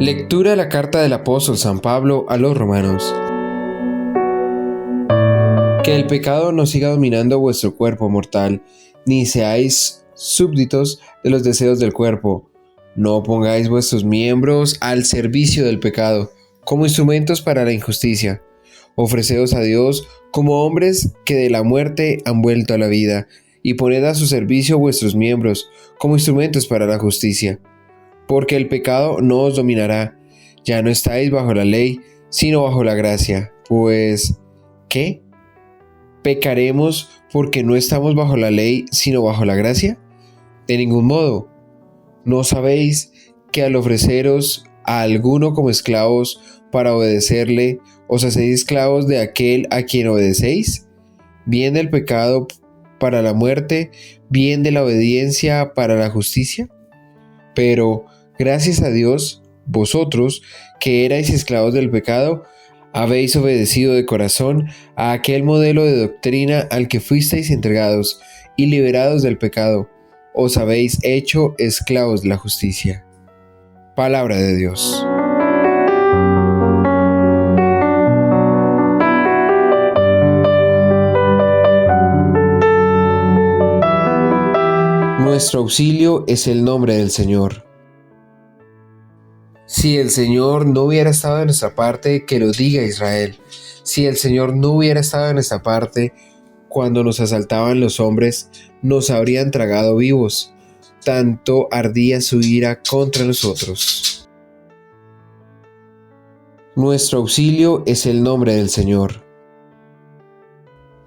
Lectura de la carta del apóstol San Pablo a los romanos. Que el pecado no siga dominando vuestro cuerpo mortal, ni seáis súbditos de los deseos del cuerpo. No pongáis vuestros miembros al servicio del pecado, como instrumentos para la injusticia. Ofreceos a Dios como hombres que de la muerte han vuelto a la vida, y poned a su servicio vuestros miembros como instrumentos para la justicia. Porque el pecado no os dominará, ya no estáis bajo la ley, sino bajo la gracia. Pues, ¿qué? ¿Pecaremos porque no estamos bajo la ley, sino bajo la gracia? De ningún modo. ¿No sabéis que al ofreceros a alguno como esclavos para obedecerle, os hacéis esclavos de aquel a quien obedecéis? ¿Bien del pecado para la muerte, bien de la obediencia para la justicia? Pero, gracias a Dios, vosotros, que erais esclavos del pecado, habéis obedecido de corazón a aquel modelo de doctrina al que fuisteis entregados, y liberados del pecado, os habéis hecho esclavos de la justicia. Palabra de Dios. Nuestro auxilio es el nombre del Señor. Si el Señor no hubiera estado de nuestra parte, que lo diga Israel. Si el Señor no hubiera estado de nuestra parte, cuando nos asaltaban los hombres, nos habrían tragado vivos. Tanto ardía su ira contra nosotros. Nuestro auxilio es el nombre del Señor.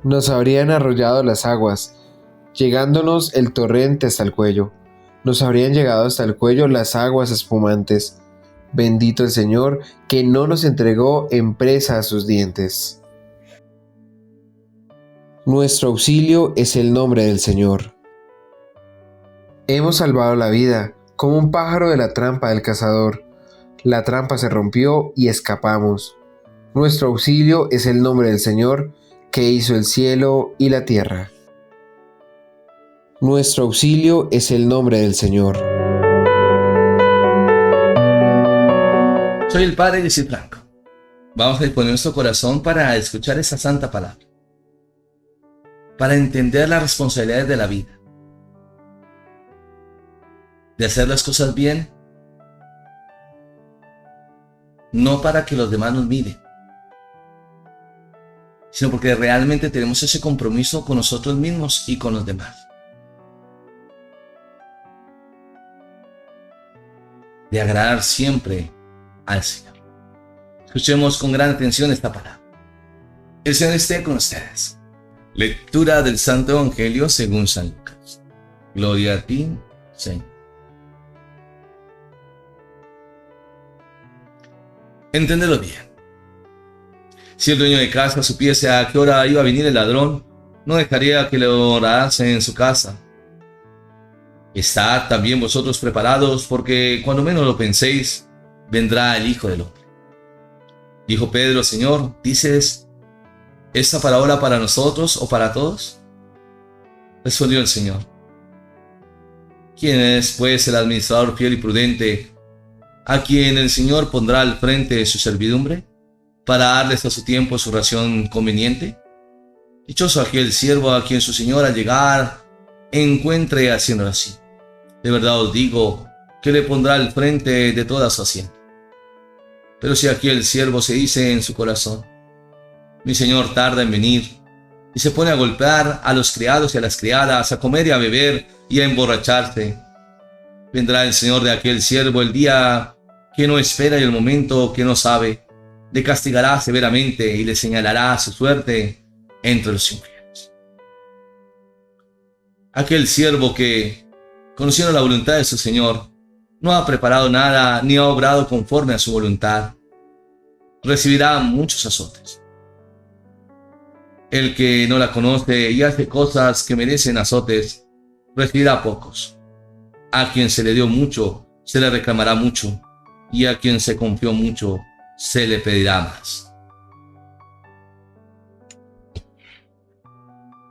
Nos habrían arrollado las aguas, llegándonos el torrente hasta el cuello. Nos habrían llegado hasta el cuello las aguas espumantes. Bendito el Señor, que no nos entregó en presa a sus dientes. Nuestro auxilio es el nombre del Señor. Hemos salvado la vida, como un pájaro de la trampa del cazador. La trampa se rompió y escapamos. Nuestro auxilio es el nombre del Señor, que hizo el cielo y la tierra. Nuestro auxilio es el nombre del Señor. Soy el Padre Luis Franco. Vamos a disponer nuestro corazón para escuchar esa santa palabra, para entender las responsabilidades de la vida, de hacer las cosas bien, no para que los demás nos miren, sino porque realmente tenemos ese compromiso con nosotros mismos y con los demás. De agradar siempre al Señor. Escuchemos con gran atención esta palabra. El Señor esté con ustedes. Lectura del Santo Evangelio según San Lucas. Gloria a ti, Señor. Enténdelo bien. Si el dueño de casa supiese a qué hora iba a venir el ladrón, no dejaría que le orase en su casa. Estad también vosotros preparados, porque cuando menos lo penséis, vendrá el Hijo del Hombre. Dijo Pedro: Señor, ¿dices esta parábola para nosotros o para todos? Respondió el Señor: ¿quién es pues el administrador fiel y prudente, a quien el Señor pondrá al frente de su servidumbre, para darles a su tiempo su ración conveniente? Dichoso aquel siervo a quien su Señor al llegar encuentre haciendo así. De verdad os digo que le pondrá al frente de toda su hacienda. Pero si aquel siervo se dice en su corazón: mi Señor tarda en venir, y se pone a golpear a los criados y a las criadas, a comer y a beber y a emborracharse, vendrá el Señor de aquel siervo el día que no espera y el momento que no sabe, le castigará severamente y le señalará su suerte entre los infieles. Aquel siervo que, conociendo la voluntad de su Señor, no ha preparado nada ni ha obrado conforme a su voluntad, recibirá muchos azotes. El que no la conoce y hace cosas que merecen azotes, recibirá pocos. A quien se le dio mucho, se le reclamará mucho, y a quien se confió mucho, se le pedirá más.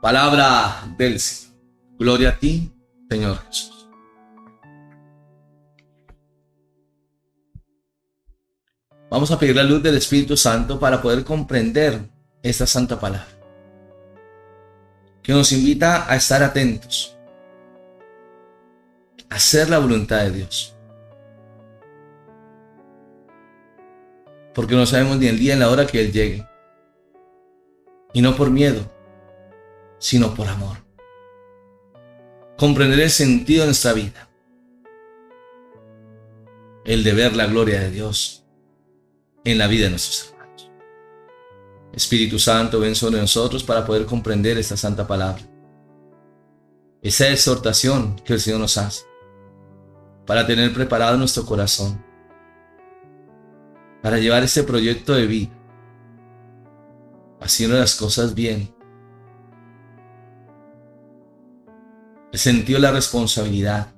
Palabra del Señor. Gloria a ti, Señor Jesús. Vamos a pedir la luz del Espíritu Santo para poder comprender esta santa palabra, que nos invita a estar atentos, a hacer la voluntad de Dios. Porque no sabemos ni el día ni la hora que Él llegue. Y no por miedo, sino por amor. Comprender el sentido de nuestra vida. El de ver la gloria de Dios en la vida de nuestros hermanos. Espíritu Santo, ven sobre nosotros para poder comprender esta santa palabra. Esa exhortación que el Señor nos hace. Para tener preparado nuestro corazón. Para llevar este proyecto de vida. Haciendo las cosas bien. El sentido de la responsabilidad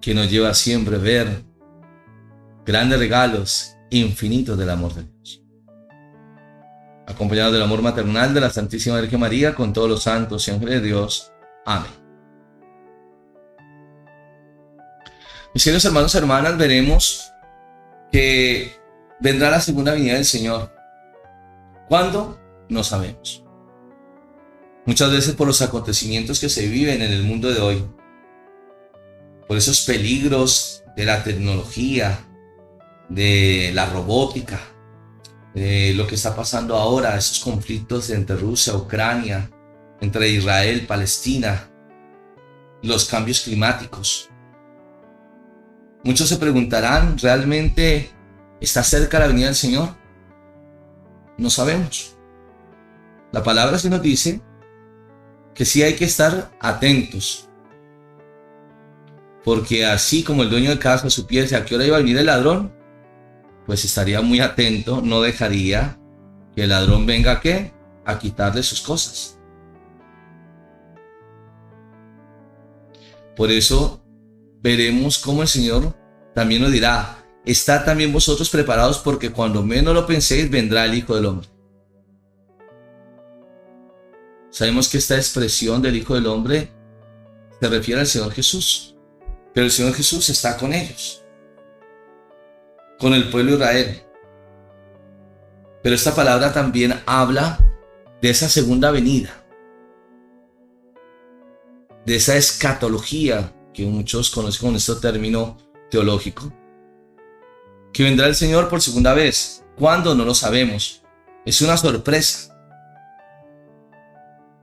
que nos lleva a siempre ver grandes regalos infinitos del amor de Dios. Acompañado del amor maternal de la Santísima Virgen María con todos los santos y ángeles de Dios. Amén. Mis queridos hermanos y hermanas, veremos que vendrá la segunda venida del Señor. ¿Cuándo? No sabemos. Muchas veces por los acontecimientos que se viven en el mundo de hoy, por esos peligros de la tecnología, de la robótica, de lo que está pasando ahora, esos conflictos entre Rusia, Ucrania, entre Israel, Palestina, los cambios climáticos. Muchos se preguntarán, ¿realmente está cerca la venida del Señor? No sabemos. La palabra sí nos dice que sí hay que estar atentos. Porque así como el dueño de casa supiese a qué hora iba a venir el ladrón, pues estaría muy atento, no dejaría que el ladrón venga ¿a qué? A quitarle sus cosas. Por eso veremos cómo el Señor también nos dirá, estad también vosotros preparados porque cuando menos lo penséis vendrá el Hijo del Hombre. Sabemos que esta expresión del Hijo del Hombre se refiere al Señor Jesús, pero el Señor Jesús está con ellos, con el pueblo de Israel. Pero esta palabra también habla de esa segunda venida, de esa escatología que muchos conocen con este término teológico, que vendrá el Señor por segunda vez. ¿Cuándo? No lo sabemos. Es una sorpresa.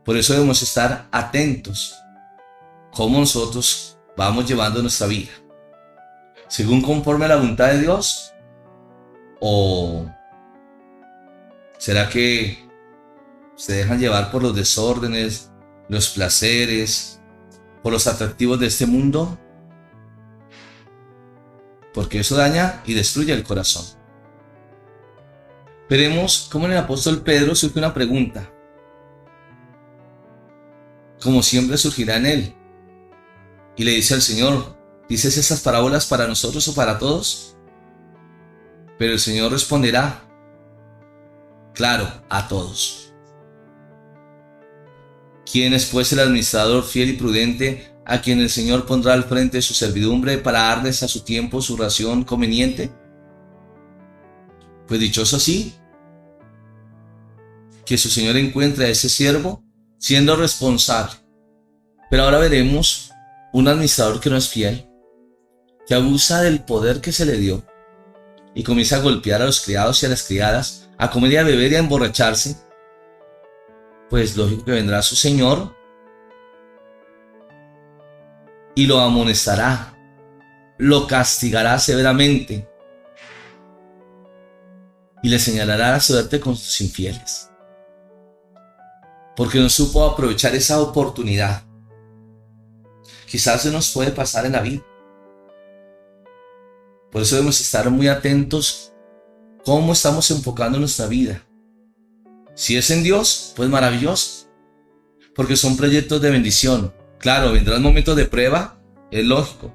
Por eso debemos estar atentos cómo nosotros vamos llevando nuestra vida. ¿Según conforme a la voluntad de Dios? ¿O será que se dejan llevar por los desórdenes, los placeres, por los atractivos de este mundo? Porque eso daña y destruye el corazón. Veremos cómo en el apóstol Pedro surge una pregunta. Como siempre surgirá en él. Y le dice al Señor, ¿dices esas parábolas para nosotros o para todos? Pero el Señor responderá, claro, a todos. ¿Quién es pues el administrador fiel y prudente a quien el Señor pondrá al frente de su servidumbre para darles a su tiempo su ración conveniente? Pues dichoso así, que su Señor encuentre a ese siervo siendo responsable. Pero ahora veremos un administrador que no es fiel, que abusa del poder que se le dio y comienza a golpear a los criados y a las criadas, a comer y a beber y a emborracharse. Pues lógico que vendrá su Señor y lo amonestará, lo castigará severamente y le señalará la suerte con sus infieles, porque no supo aprovechar esa oportunidad. Quizás se nos puede pasar en la vida. Por eso debemos estar muy atentos cómo estamos enfocando nuestra vida. Si es en Dios, pues maravilloso, porque son proyectos de bendición. Claro, vendrán momentos de prueba, es lógico,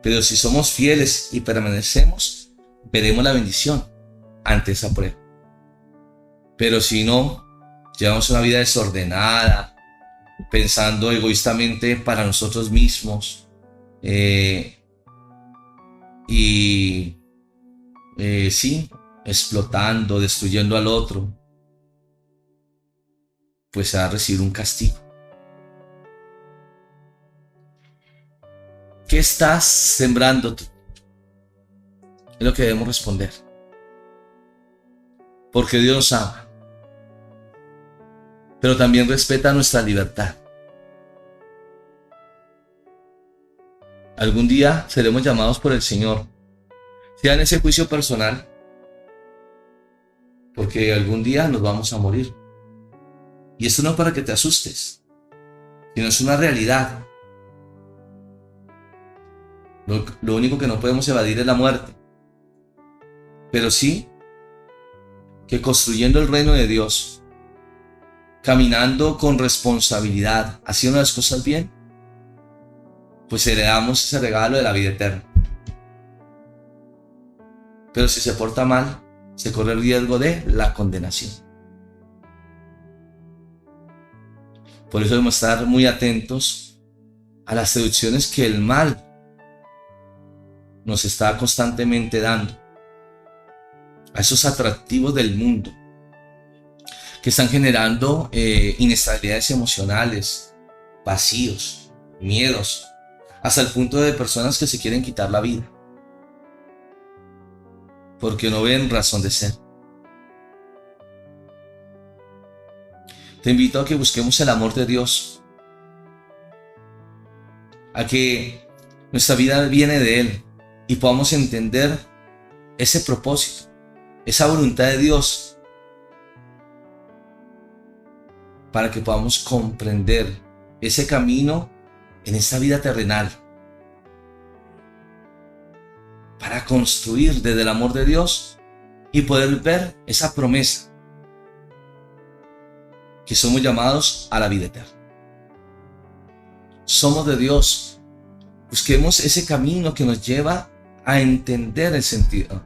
pero si somos fieles y permanecemos, veremos la bendición ante esa prueba. Pero si no, llevamos una vida desordenada, pensando egoístamente para nosotros mismos, y sí, explotando, destruyendo al otro, pues se va a recibir un castigo. ¿Qué estás sembrando tú? Es lo que debemos responder. Porque Dios nos ama, pero también respeta nuestra libertad. Algún día seremos llamados por el Señor, sea en ese juicio personal, porque algún día nos vamos a morir. Y esto no es para que te asustes, sino es una realidad. Lo único que no podemos evadir es la muerte. Pero sí que construyendo el reino de Dios, caminando con responsabilidad, haciendo las cosas bien, pues heredamos ese regalo de la vida eterna. Pero si se porta mal, se corre el riesgo de la condenación. Por eso debemos estar muy atentos a las seducciones que el mal nos está constantemente dando, a esos atractivos del mundo que están generando inestabilidades emocionales, vacíos, miedos, hasta el punto de personas que se quieren quitar la vida porque no ven razón de ser. Te invito a que busquemos el amor de Dios, a que nuestra vida viene de Él y podamos entender ese propósito, esa voluntad de Dios, para que podamos comprender ese camino en esta vida terrenal, para construir desde el amor de Dios y poder ver esa promesa, que somos llamados a la vida eterna. Somos de Dios. Busquemos ese camino que nos lleva a entender el sentido.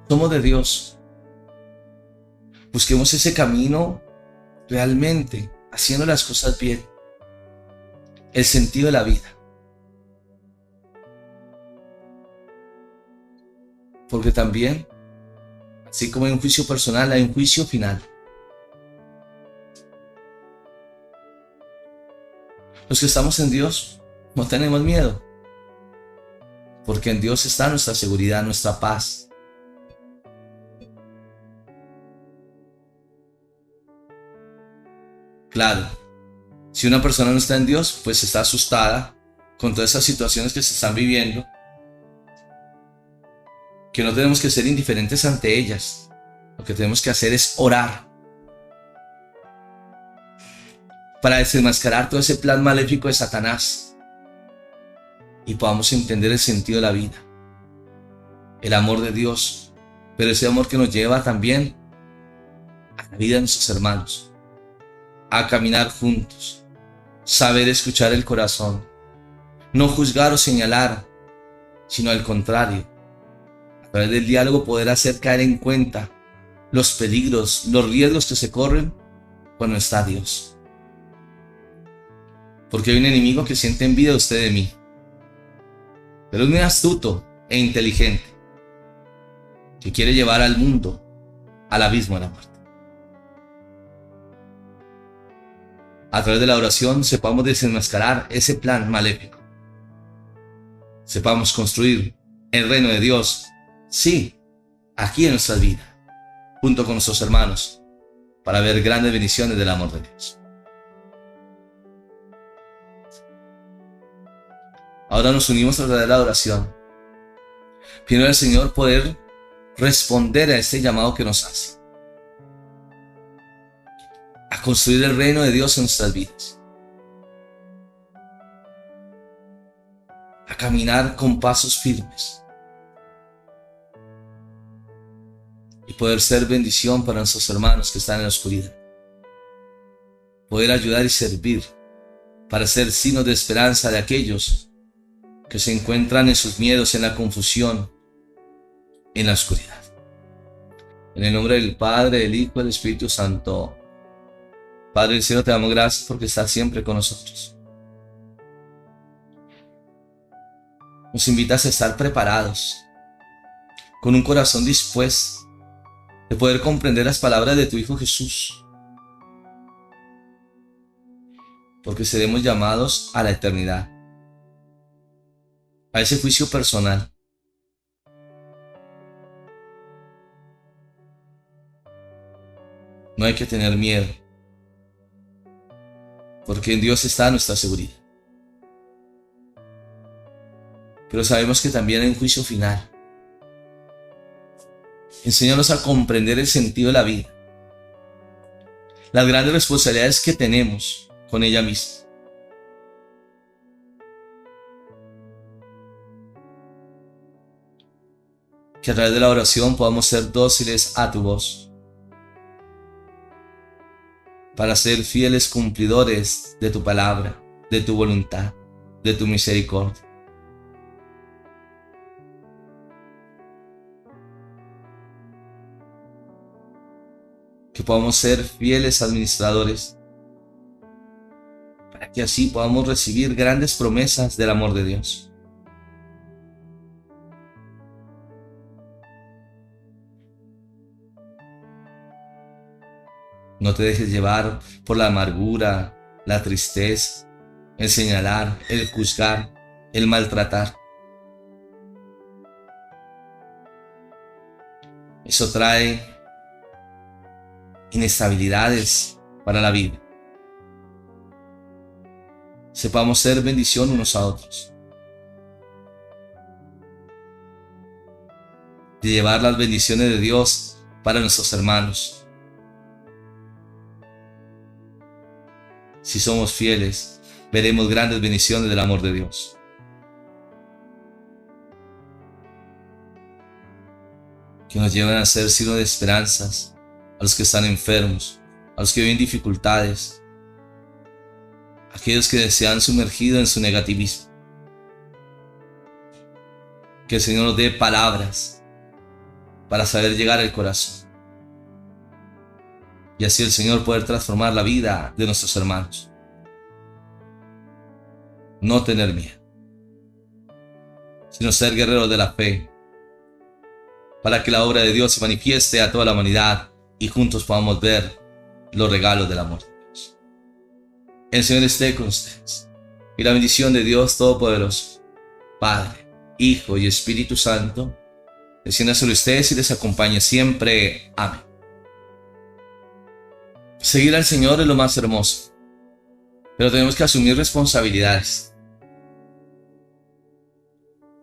Somos de Dios. Busquemos ese camino realmente, haciendo las cosas bien. El sentido de la vida. Porque también, así como hay un juicio personal, hay un juicio final. Los que estamos en Dios no tenemos miedo, porque en Dios está nuestra seguridad, nuestra paz. Claro, si una persona no está en Dios, pues está asustada con todas esas situaciones que se están viviendo, que no tenemos que ser indiferentes ante ellas. Lo que tenemos que hacer es orar para desenmascarar todo ese plan maléfico de Satanás y podamos entender el sentido de la vida, el amor de Dios, pero ese amor que nos lleva también a la vida de nuestros hermanos, a caminar juntos, saber escuchar el corazón, no juzgar o señalar, sino al contrario, a través del diálogo poder hacer caer en cuenta los peligros, los riesgos que se corren cuando está Dios. Porque hay un enemigo que siente envidia de usted de mí, pero es muy astuto e inteligente, que quiere llevar al mundo al abismo de la muerte. A través de la oración sepamos desenmascarar ese plan maléfico. Sepamos construir el reino de Dios, sí, aquí en nuestra vida, junto con nuestros hermanos, para ver grandes bendiciones del amor de Dios. Ahora nos unimos a través de la oración, pidiendo al Señor poder responder a este llamado que nos hace, a construir el reino de Dios en nuestras vidas, a caminar con pasos firmes y poder ser bendición para nuestros hermanos que están en la oscuridad, poder ayudar y servir para ser signos de esperanza de aquellos que se encuentran en sus miedos, en la confusión, en la oscuridad. En el nombre del Padre, del Hijo y del Espíritu Santo. Padre del cielo, te damos gracias porque estás siempre con nosotros. Nos invitas a estar preparados, con un corazón dispuesto de poder comprender las palabras de tu Hijo Jesús, porque seremos llamados a la eternidad, a ese juicio personal. No hay que tener miedo, porque en Dios está nuestra seguridad. Pero sabemos que también hay un juicio final. Enséñanos a comprender el sentido de la vida, las grandes responsabilidades que tenemos con ella misma. Que a través de la oración podamos ser dóciles a tu voz, para ser fieles cumplidores de tu palabra, de tu voluntad, de tu misericordia. Que podamos ser fieles administradores, para que así podamos recibir grandes promesas del amor de Dios. No te dejes llevar por la amargura, la tristeza, el señalar, el juzgar, el maltratar. Eso trae inestabilidades para la vida. Sepamos ser bendición unos a otros, de llevar las bendiciones de Dios para nuestros hermanos. Si somos fieles, veremos grandes bendiciones del amor de Dios. Que nos lleven a ser signo de esperanzas a los que están enfermos, a los que viven dificultades, a aquellos que se han sumergido en su negativismo. Que el Señor nos dé palabras para saber llegar al corazón, y así el Señor poder transformar la vida de nuestros hermanos. No tener miedo, sino ser guerreros de la fe, para que la obra de Dios se manifieste a toda la humanidad y juntos podamos ver los regalos del amor de Dios. El Señor esté con ustedes, y la bendición de Dios Todopoderoso, Padre, Hijo y Espíritu Santo, descienda sobre ustedes y les acompañe siempre. Amén. Seguir al Señor es lo más hermoso, pero tenemos que asumir responsabilidades,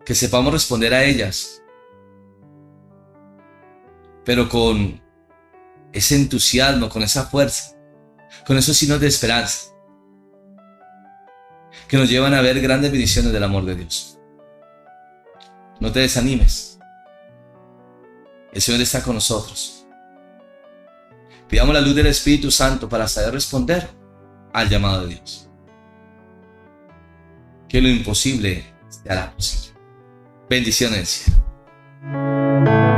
que sepamos responder a ellas, pero con ese entusiasmo, con esa fuerza, con esos signos de esperanza, que nos llevan a ver grandes bendiciones del amor de Dios. No te desanimes, el Señor está con nosotros. Pidamos la luz del Espíritu Santo para saber responder al llamado de Dios. Que lo imposible se hará posible. Bendiciones del cielo.